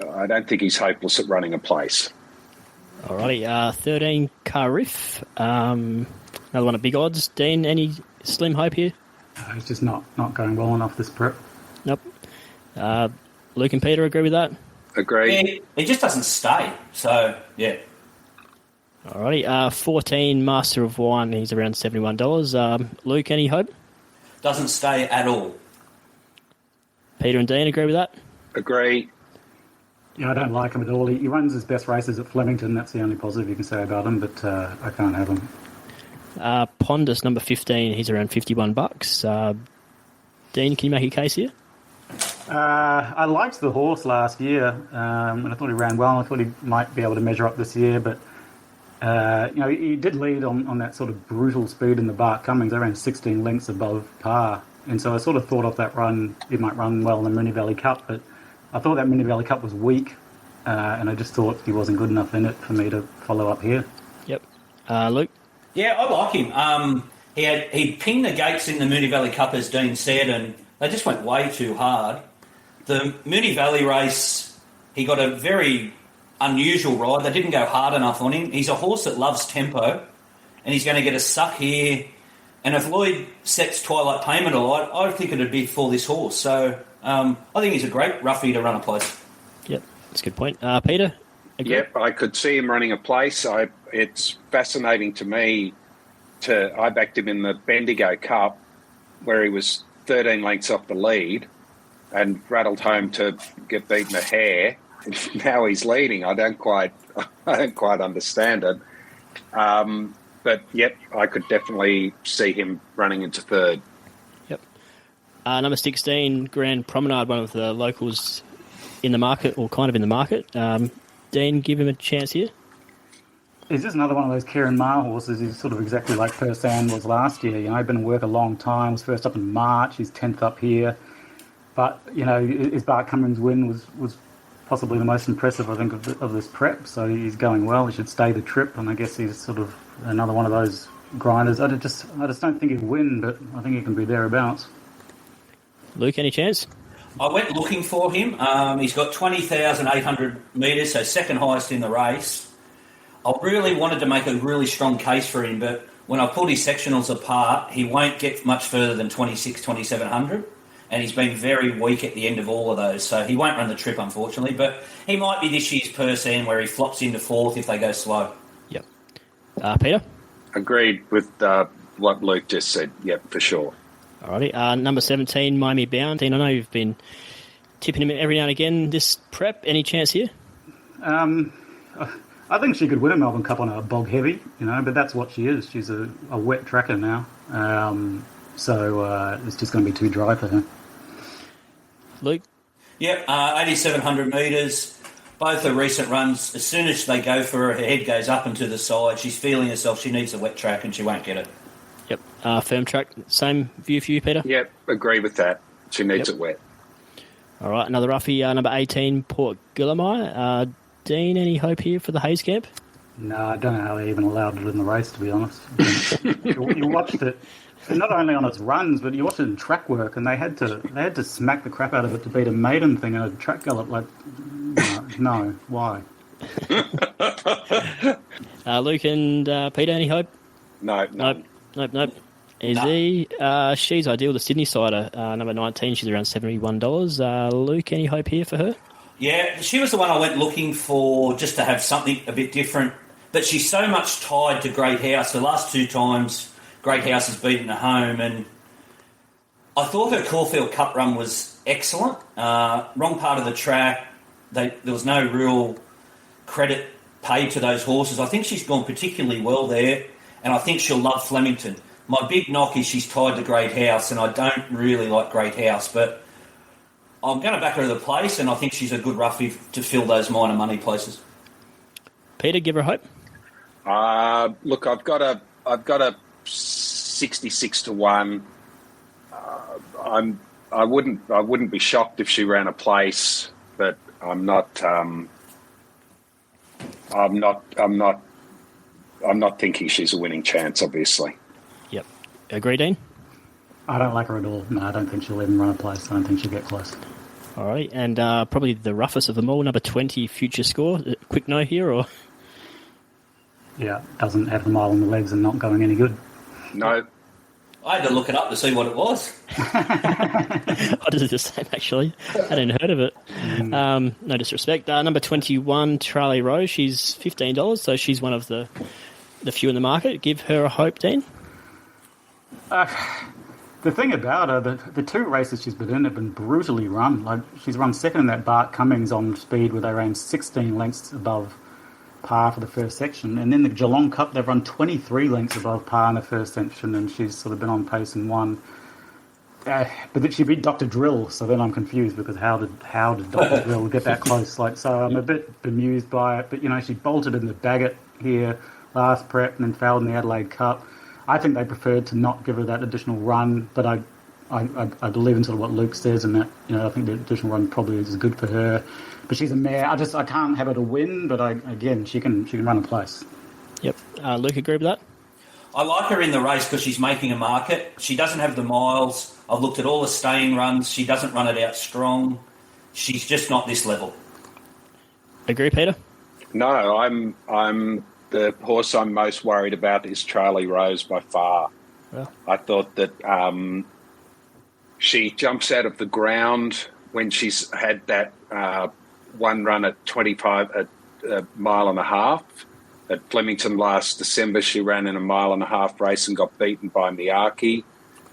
S4: I don't think he's hopeless at running a place.
S2: Alrighty, 13, Carriff. Another one of big odds. Dean, any slim hope here?
S5: He's just not going well enough this prep.
S2: Nope. Luke and Peter agree with that?
S4: Agree.
S3: He just doesn't stay. So, yeah.
S2: Alrighty, 14, Master of Wine. He's around $71. Luke, any hope?
S3: Doesn't stay at all.
S2: Peter and Dean agree with that?
S4: Agree.
S5: Yeah, I don't like him at all. He runs his best races at Flemington. That's the only positive you can say about him, but I can't have him.
S2: Pondus, number 15. He's around $51. Dean, can you make a case here?
S5: I liked the horse last year, and I thought he ran well. I thought he might be able to measure up this year, but he did lead on that sort of brutal speed in the Bart Cummings, around 16 lengths above par. And so I sort of thought off that run, he might run well in the Moonee Valley Cup, but I thought that Moonee Valley Cup was weak, and I just thought he wasn't good enough in it for me to follow up here.
S2: Yep. Luke?
S3: Yeah, I like him. He pinged the gates in the Moonee Valley Cup, as Dean said, and they just went way too hard. The Moonee Valley race, he got a very unusual ride. They didn't go hard enough on him. He's a horse that loves tempo, and he's going to get a suck here. And if Lloyd sets Twilight Payment alight, I think it would be for this horse. So I think he's a great roughie to run a place.
S2: Yep, that's a good point. Peter? Agree?
S4: Yep, I could see him running a place. It's fascinating to me. I backed him in the Bendigo Cup, where he was 13 lengths off the lead and rattled home to get beaten a hair. Now he's leading. I don't quite understand it. But yep, I could definitely see him running into third.
S2: Yep. Number 16, Grand Promenade, one of the locals in the market, or kind of in the market. Dean, give him a chance here.
S5: He's just another one of those Kerrin Maher horses. He's sort of exactly like Persan was last year. He's been at work a long time. Was first up in March. He's 10th up here. But, his Bart Cummings win was possibly the most impressive, I think, of this prep. So he's going well. He should stay the trip. And I guess he's sort of another one of those grinders. I just don't think he'll win, but I think he can be thereabouts.
S2: Luke, any chance?
S3: I went looking for him. He's got 20,800 metres, so second highest in the race. I really wanted to make a really strong case for him, but when I pulled his sectionals apart, he won't get much further than 2,700, and he's been very weak at the end of all of those, so he won't run the trip, unfortunately, but he might be this year's Persan where he flops into fourth if they go slow.
S2: Yep. Peter?
S4: Agreed with what Luke just said. Yep, for sure.
S2: Alrighty. Number 17, Miami Bound. Dean, I know you've been tipping him every now and again this prep. Any chance here?
S5: I think she could win a Melbourne Cup on a bog heavy, but that's what she is. She's a wet tracker now. So it's just going to be too dry for her.
S2: Luke?
S3: Yep, 8,700 metres. Both are recent runs. As soon as they go for her, her head goes up and to the side. She's feeling herself. She needs a wet track and she won't get it.
S2: Yep. Firm track. Same view for you, Peter?
S4: Yep, agree with that. She needs it wet.
S2: All right, another roughie, number 18, Port Guillemai. Dean, any hope here for the Hayes camp?
S5: No, I don't know how they even allowed it in the race, to be honest. You watched it, and not only on its runs, but you watched it in track work, and they had to smack the crap out of it to beat a maiden thing in a track gallop. Like, no, why?
S2: Luke and Peter, any hope?
S4: No.
S2: Nope. She's ideal, the Sydney sider, number 19. She's around $71. Luke, any hope here for her?
S3: Yeah, she was the one I went looking for just to have something a bit different. But she's so much tied to Great House. The last 2 times Great House has beaten her home, and I thought her Caulfield Cup run was excellent. Wrong part of the track. There was no real credit paid to those horses. I think she's gone particularly well there, and I think she'll love Flemington. My big knock is she's tied to Great House, and I don't really like Great House, but I'm going to back her to the place, and I think she's a good roughie to fill those minor money places.
S2: Peter, give her hope.
S4: Look, I've got a 66 to 1. I wouldn't be shocked if she ran a place, but I'm not thinking she's a winning chance, obviously.
S2: Yep. Agree, Dean?
S5: I don't like her at all. No, I don't think she'll even run a place. I don't think she'll get close.
S2: All right, and probably the roughest of them all, number 20, Future Score. Quick no here, or?
S5: Yeah, doesn't have the mile on the legs and not going any good.
S4: No.
S3: I had to look it up to see what it was.
S2: I did the same, actually. I hadn't heard of it. No disrespect. Number 21, Charlie Rose. She's $15, so she's one of the few in the market. Give her a hope, Dean.
S5: The thing about her, the 2 races she's been in have been brutally run. Like, she's run second in that Bart Cummings on speed where they ran 16 lengths above par for the first section. And then the Geelong Cup, they've run 23 lengths above par in the first section, and she's sort of been on pace and won. But then she beat Dr. Drill, so then I'm confused because how did Dr. Drill get that close? Like, so I'm a bit bemused by it. But, she bolted in the Bagot here last prep and then failed in the Adelaide Cup. I think they preferred to not give her that additional run, but I believe in sort of what Luke says, and that I think the additional run probably is good for her. But she's a mare. I can't have her to win, but she can run a place.
S2: Yep. Luke, agree with that?
S3: I like her in the race because she's making a market. She doesn't have the miles. I've looked at all the staying runs. She doesn't run it out strong. She's just not this level.
S2: Agree, Peter?
S4: No, I'm the horse I'm most worried about is Charlie Rose by far.
S2: Yeah.
S4: I thought that she jumps out of the ground when she's had that one run at 25 at a mile and a half. At Flemington last December, she ran in a mile and a half race and got beaten by Miyake.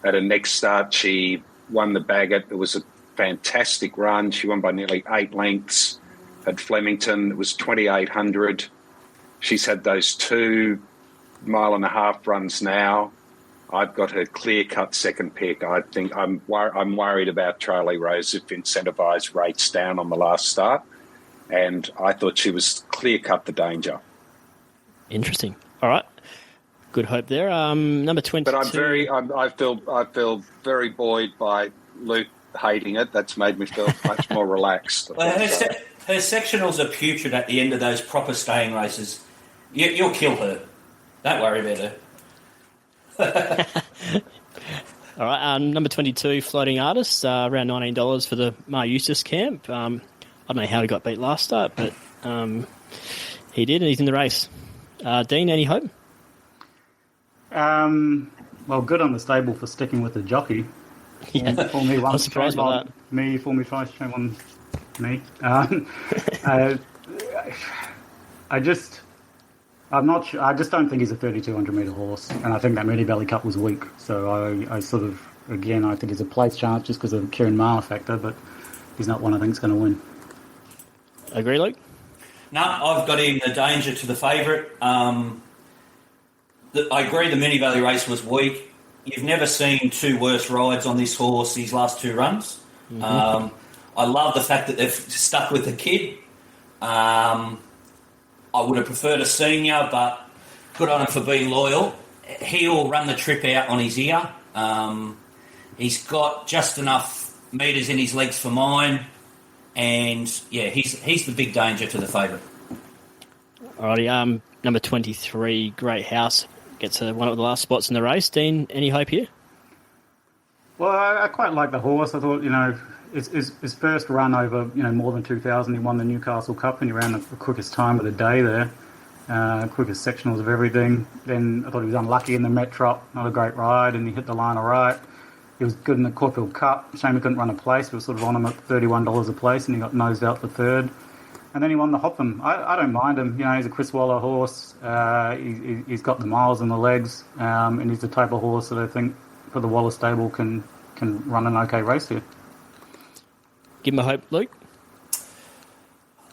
S4: At her next start, she won the Bagot. It was a fantastic run. She won by nearly 8 lengths. At Flemington, it was 2,800. She's had those 2 mile and a half runs now. I've got her clear-cut second pick. I think I'm worried about Charlie Rose if Incentivise rates down on the last start, and I thought she was clear-cut the danger.
S2: Interesting. All right, good hope there. Number 22.
S4: But I feel very buoyed by Luke hating it. That's made me feel much more relaxed.
S3: Well, her sectionals are putrid at the end of those proper staying races. You'll kill her. Don't worry about her.
S2: All right, number 22, Floating Artist, around $19 for the Maher Eustace camp. I don't know how he got beat last start, but he did, and he's in the race. Dean, any hope?
S5: Well, good on the stable for sticking with the jockey.
S2: Yeah,
S5: For me,
S2: I was surprised by that.
S5: Me, for me, twice, shame on me. I'm not sure. I just don't think he's a 3,200 metre horse, and I think that Moody Valley Cup was weak. So I sort of, again, I think he's a place chance just because of the Kerrin Maher factor, but he's not one I think is going to win.
S2: Agree, Luke?
S3: No, I've got him the danger to the favourite. I agree the Moody Valley race was weak. You've never seen 2 worse rides on this horse these last 2 runs. Mm-hmm. I love the fact that they've stuck with the kid. I would have preferred a senior, but good on him for being loyal. He'll run the trip out on his ear. He's got just enough metres in his legs for mine. And, yeah, he's the big danger to the favourite.
S2: Alrighty, number 23, Great House, gets one of the last spots in the race. Dean, any hope here?
S5: Well, I quite like the horse. I thought, his first run over, more than 2,000, he won the Newcastle Cup and he ran the quickest time of the day there, quickest sectionals of everything. Then I thought he was unlucky in the Met Trop, not a great ride, and he hit the line all right. He was good in the Caulfield Cup. Shame he couldn't run a place. We were sort of on him at $31 a place, and he got nosed out for third. And then he won the Hopham. I don't mind him. He's a Chris Waller horse. He's got the miles in the legs, and he's the type of horse that I think for the Waller stable can run an okay race here.
S2: Give him a hope, Luke.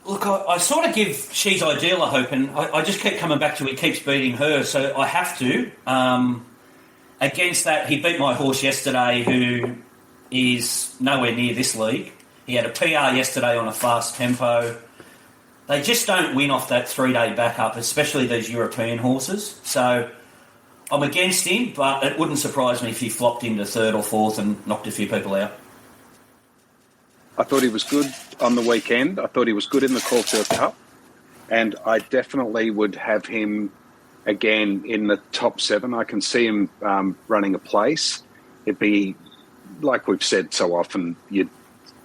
S3: Look, I sort of give She's Ideal a hope, and I just keep coming back to he keeps beating her, so I have to. Against that, he beat my horse yesterday, who is nowhere near this league. He had a PR yesterday on a fast tempo. They just don't win off that 3-day backup, especially these European horses. So I'm against him, but it wouldn't surprise me if he flopped into third or fourth and knocked a few people out.
S4: I thought he was good on the weekend. I thought he was good in the Caulfield Cup. And I definitely would have him again in the top 7. I can see him running a place. It'd be, like we've said so often,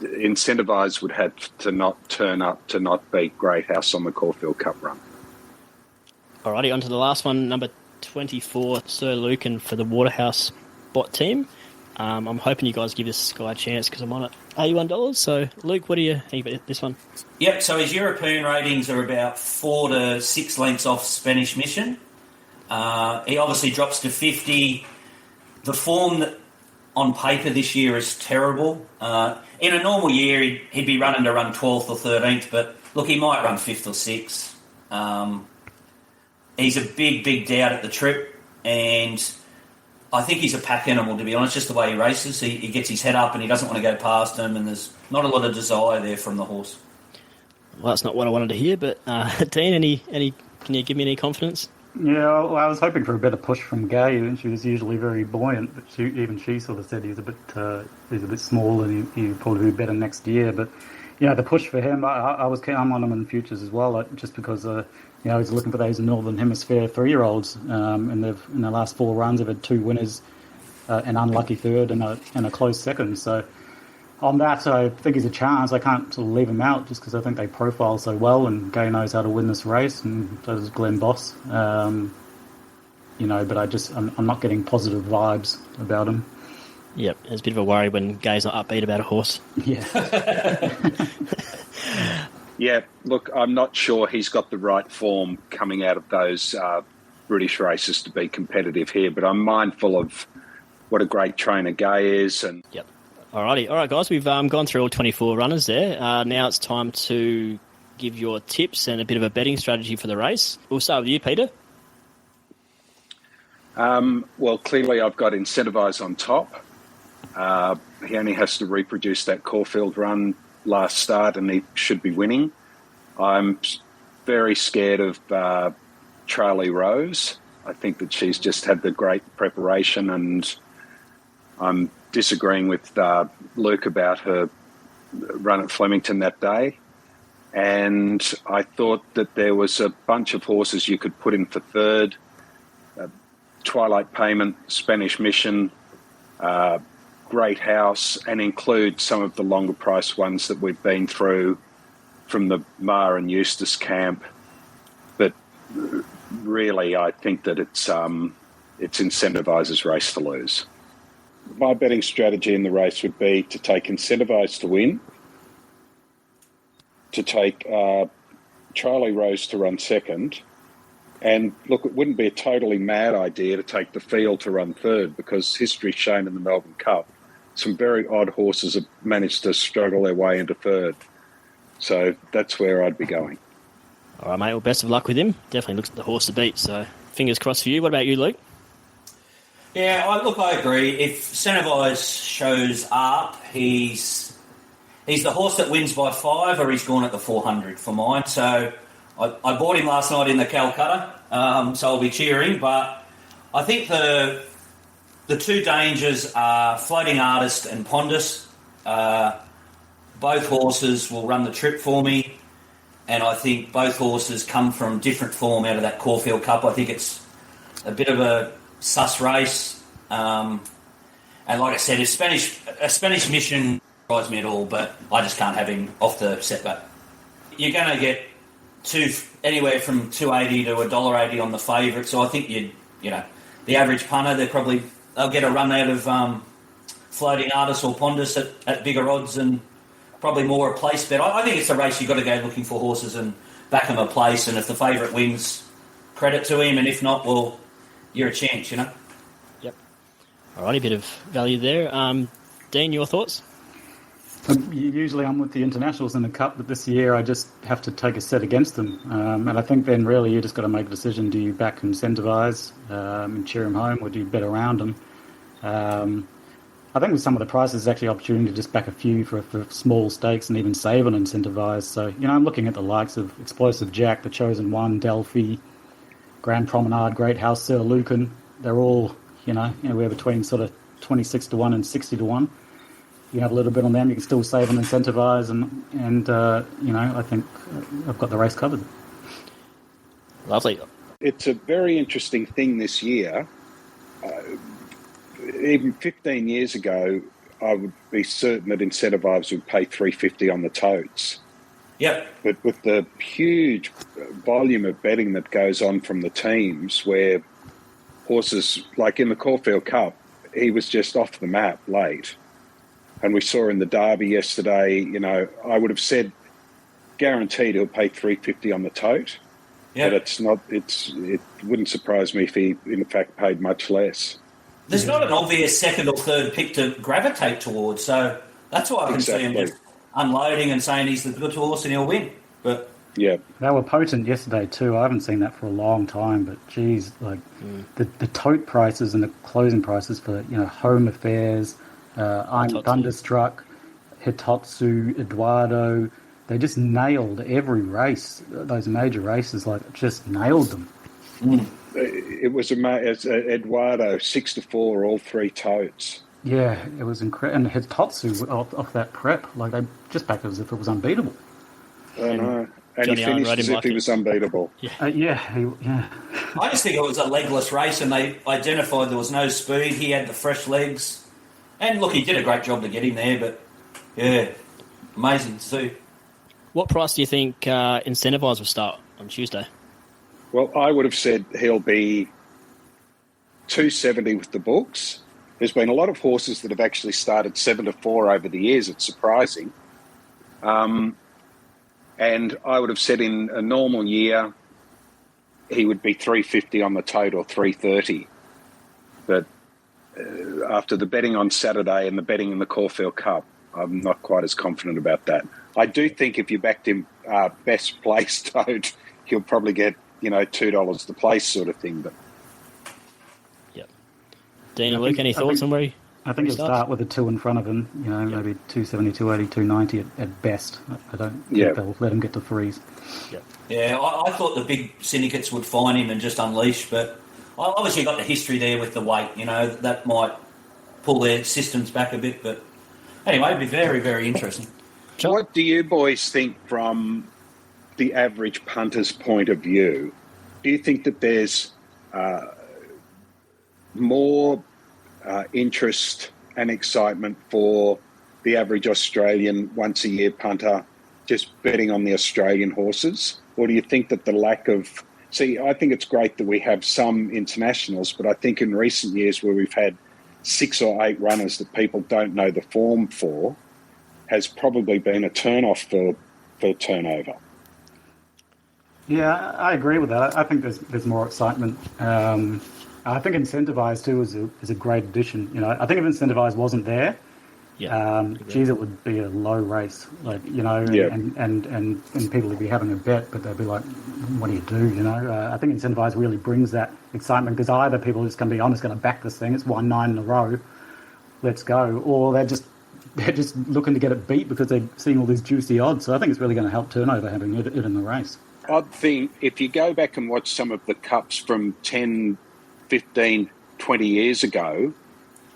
S4: Incentivise would have to not turn up to not beat Great House on the Caulfield Cup run.
S2: Alrighty, on to the last one, number 24, Sir Lucan for the Waterhouse bot team. I'm hoping you guys give this guy a chance because I'm on it $81. So, Luke, what do you think about this one?
S3: Yep, so his European ratings are about 4 to 6 lengths off Spanish Mission. He obviously drops to 50. The form that on paper this year is terrible. In a normal year, he'd be running to run 12th or 13th, but look, he might run 5th or 6th. He's a big doubt at the trip, and I think he's a pack animal, to be honest, just the way he races. He gets his head up and he doesn't want to go past him, and there's not a lot of desire there from the horse.
S2: Well, that's not what I wanted to hear, but Dean, can you give me any confidence?
S5: Yeah, well, I was hoping for a better push from Gay, and she was usually very buoyant, but she sort of said he's a bit small and he'll probably be better next year. But the push for him, I'm on him in the futures as well, just because he's looking for those Northern Hemisphere 3-year-olds, and in the last 4 runs they've had 2 winners, an unlucky third and a close second. So on that, I think he's a chance. I can't sort of leave him out just because I think they profile so well, and Gay knows how to win this race, and so does Glenn Boss. But I'm not getting positive vibes about him.
S2: Yep, there's a bit of a worry when Gay's not upbeat about a horse.
S5: Yeah.
S4: Yeah, look, I'm not sure he's got the right form coming out of those British races to be competitive here, but I'm mindful of what a great trainer Gay is. And
S2: yep. All right, guys, we've gone through all 24 runners there. Now it's time to give your tips and a bit of a betting strategy for the race. We'll start with you, Peter.
S4: Well, clearly I've got Incentivise on top. He only has to reproduce that Caulfield run last start and he should be winning. I'm very scared of Charlie Rose. I think that she's just had the great preparation, and I'm disagreeing with Luke about her run at Flemington that day. And I thought that there was a bunch of horses you could put in for third. Twilight Payment, Spanish Mission, Great House, and include some of the longer price ones that we've been through from the Maher and Eustace camp. But really, I think that it's Incentivise's race to lose. My betting strategy in the race would be to take Incentivise to win, to take Charlie Rose to run second, and look, it wouldn't be a totally mad idea to take the field to run third, because history's shown in the Melbourne Cup some very odd horses have managed to struggle their way into third. So that's where I'd be going.
S2: All right, mate. Well, best of luck with him. Definitely looks like the horse to beat, so fingers crossed for you. What about you, Luke?
S3: Yeah, I agree. If Incentivise shows up, he's the horse that wins by 5, or he's gone at the 400 for mine. So I bought him last night in the Calcutta, so I'll be cheering. But I think the two dangers are Floating Artist and Pondus. both horses will run the trip for me, and I think both horses come from different form out of that Caulfield Cup. I think it's a bit of a sus race, and like I said, a Spanish Mission drives me at all, but I just can't have him off the setback. You're going to get anywhere from $2.80 to $1.80 on the favourite, so I think the average punter, they'll get a run out of Floating Artist or Pondus at bigger odds and probably more a place bet. I think it's a race you've got to go looking for horses and back them a place, and if the favourite wins, credit to him, and if not, well, you're a chance, Yep.
S2: Alrighty, bit of value there. Dean, your thoughts?
S5: Usually I'm with the internationals in the Cup, but this year I just have to take a set against them. And I think then really you just got to make a decision. Do you back Incentivise and cheer him home, or do you bet around him? I think with some of the prices, there's actually opportunity to just back a few for small stakes and even save on Incentivise. So, I'm looking at the likes of Explosive Jack, The Chosen One, Delphi, Grand Promenade, Great House, Sir Lucan. They're all, we're between sort of 26 to 1 and 60 to 1. You have a little bit on them, you can still save on Incentivise, and I think I've got the race covered.
S2: Lovely.
S4: It's a very interesting thing this year. Even 15 years ago, I would be certain that Incentivise would pay $3.50 on the totes.
S3: Yep.
S4: But with the huge volume of betting that goes on from the teams, where horses, like in the Caulfield Cup, he was just off the map late. And we saw in the Derby yesterday, I would have said guaranteed he'll pay $3.50 on the tote. Yep. But it wouldn't surprise me if he, in fact, paid much less.
S3: There's not an obvious second or third pick to gravitate towards, so that's why I can see him just unloading and saying he's the good horse and he'll win. But
S5: yeah, they were potent yesterday too. I haven't seen that for a long time, but geez, the tote prices and the closing prices for Home Affairs, I'm Thunderstruck, Hitotsu, Eduardo, they just nailed every race. Those major races, just nailed them.
S4: It was Eduardo 6-4, all three totes.
S5: Yeah, it was incredible. And Hitotsu off that prep, they just backed it as if it was unbeatable.
S4: I know. And he finished as if he was unbeatable.
S5: Yeah.
S3: I just think it was a legless race, and they identified there was no speed. He had the fresh legs. And look, he did a great job to get him there, but yeah, amazing to see.
S2: What price do you think Incentivise will start on Tuesday?
S4: Well, I would have said he'll be $2.70 with the books. There's been a lot of horses that have actually started 7-4 over the years. It's surprising. And I would have said in a normal year, he would be $3.50 on the tote or $3.30. But after the betting on Saturday and the betting in the Caulfield Cup, I'm not quite as confident about that. I do think if you backed him best place tote, he'll probably get, $2 the place sort of thing. But
S2: yep. Dean and Luke, any thoughts on where he
S5: I think he'll start with a 2 in front of him, maybe 270, 280, 290 at best. I don't think they'll let him get to threes.
S2: Yep.
S3: Yeah, I thought the big syndicates would find him and just unleash, but obviously got the history there with the weight, that might pull their systems back a bit. But anyway, it'd be very, very interesting.
S4: What do you boys think from the average punter's point of view? Do you think that there's more interest and excitement for the average Australian once-a-year punter just betting on the Australian horses? Or do you think that the lack of... See, I think it's great that we have some internationals, but I think in recent years where we've had 6 or 8 runners that people don't know the form for has probably been a turn-off for turnover.
S5: Yeah, I agree with that. I think there's more excitement. I think Incentivise too is a great addition. I think if Incentivise wasn't there, geez, it would be a low race. And people would be having a bet, but they'd be like, "What do you do?" I think Incentivise really brings that excitement because either people are just going to be, "I'm just going to back this thing. It's won 9 in a row. Let's go," or they're just looking to get it beat because they're seeing all these juicy odds. So I think it's really going to help turnover having it in the race.
S4: Odd thing, if you go back and watch some of the cups from 10, 15, 20 years ago,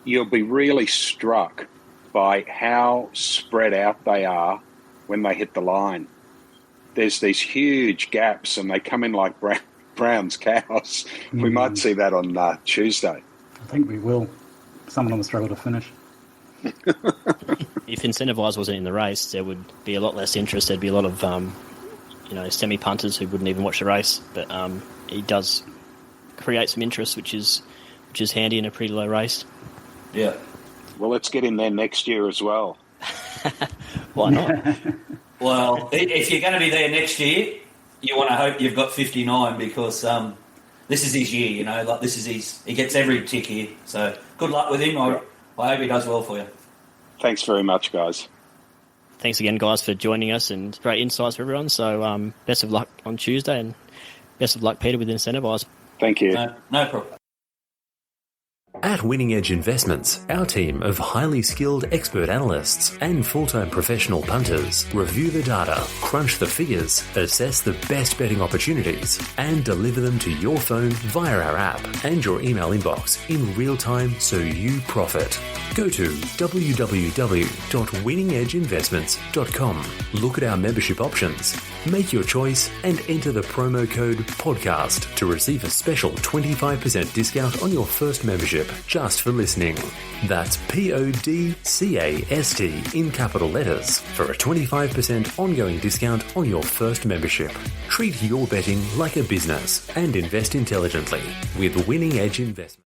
S4: you'll be really struck by how spread out they are when they hit the line. There's these huge gaps and they come in like Brown's cows. We might see that on Tuesday.
S5: I think we will. Some of them will struggle to finish.
S2: If Incentivise wasn't in the race, there would be a lot less interest. There'd be a lot of semi-punters who wouldn't even watch the race. But he does create some interest, which is handy in a pretty low race.
S3: Yeah.
S4: Well, let's get in there next year as well.
S2: Why not?
S3: Well, if you're going to be there next year, you want to hope you've got 59 because this is his year, this is he gets every tick here. So good luck with him. I hope he does well for you.
S4: Thanks very much, guys.
S2: Thanks again, guys, for joining us and great insights for everyone. So best of luck on Tuesday and best of luck, Peter, with Incentivise.
S4: Thank you.
S3: No problem.
S1: At Winning Edge Investments, our team of highly skilled expert analysts and full-time professional punters review the data, crunch the figures, assess the best betting opportunities, and deliver them to your phone via our app and your email inbox in real time so you profit. Go to www.winningedgeinvestments.com. Look at our membership options, make your choice, and enter the promo code PODCAST to receive a special 25% discount on your first membership just for listening. That's PODCAST in capital letters for a 25% ongoing discount on your first membership. Treat your betting like a business and invest intelligently with Winning Edge Investments.